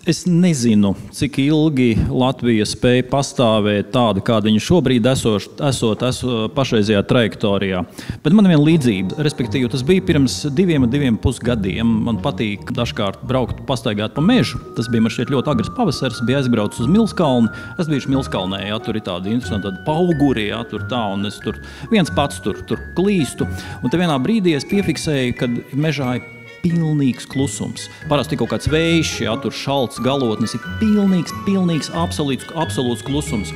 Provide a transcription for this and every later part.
Es nezinu, cik ilgi Latvija spēja pastāvēt tāda, kāda viņa šobrīd esot pašreizajā trajektorijā. Bet man ir viena līdzība, respektīvi, tas bija pirms 2,5 gadiem. Man patīk dažkārt braukt, pastaigāt pa mežu. Tas bija man šķiet ļoti agrs pavasaris, bija aizbraucis uz Milskalni. Es biju Milskalnē, ja, tur ir tāda interesanta pauguri, ja, tur tā, un es tur viens pats tur klīstu. Un te vienā brīdī es piefiksēju, kad mežā ir pilnīgs klusums. Parasti kaut kāds vējš, ja, tur šalts galotnis, ir pilnīgs, absolūts klusums.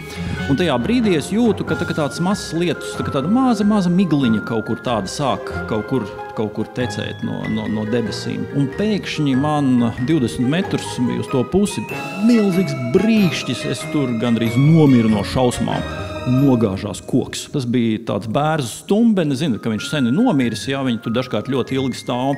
Un tajā brīdī es jūtu, ka tāds mazs lietus, tāda maza migliņa kaut kur tāda sāk kaut kur tecēt no debesīm. Un pēkšņi man 20 metrus uz to pusi milzīgs brīkšķis, es tur gandrīz nomiru no šausmām. Nogāžās koks. Tas bija tāds bērzu stumbenis, zinu, ka viņš sen ir nomiris, jā, viņi tur dažkārt ļoti ilgi stāv,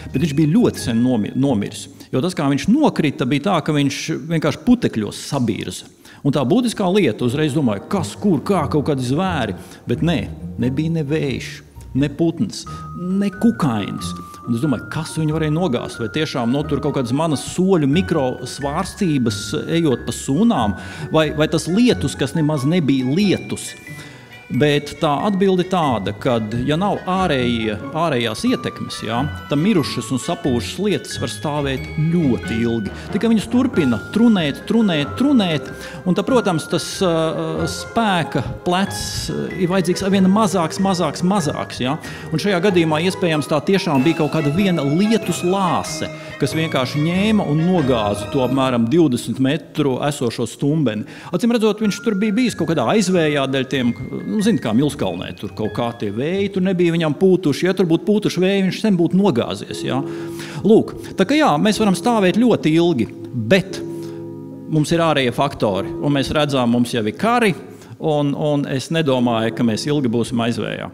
bet viņš bija ļoti sen nomiris. Jo tas, kā viņš nokrita, bija tā, ka viņš vienkārši putekļos sabīrza. Un tā būtiskā lieta, uzreiz domāju, kas, kur, kā, kaut kādi zvēri, bet nebija ne vējš, ne putns, ne kukainis. Un es domāju, kas viņu varēja nogāzt, vai tiešām tur kaut kādas manas soļu mikrosvārstības ejot pa sūnām, vai tas lietus, kas nemaz nebija lietus. Bet tā atbilde tāda, ka, ja nav ārējās ietekmes, jā, tad mirušas un sapūšas lietas var stāvēt ļoti ilgi. Tikai viņas turpina trunēt, un tad, protams, tas spēka plecs ir vajadzīgs vien mazāks, jā. Un šajā gadījumā iespējams tā tiešām bija kaut kāda viena lietus lāse, kas vienkārši ņēma un nogāza to apmēram 20 metru esošo stumbeni. Acīm redzot, viņš tur bija bijis kaut kādā aizvējā dēļ tiem, zini, kā Milskalnē, tur kaut kā tie vēji, tur nebija viņam pūtuši, ja tur būtu pūtuši vēji, viņš sen būtu nogāzies, jā. Lūk, tā kā jā, mēs varam stāvēt ļoti ilgi, bet mums ir ārējie faktori, un mēs redzām, mums jau ir kari, un es nedomāju, ka mēs ilgi būsim aizvējā.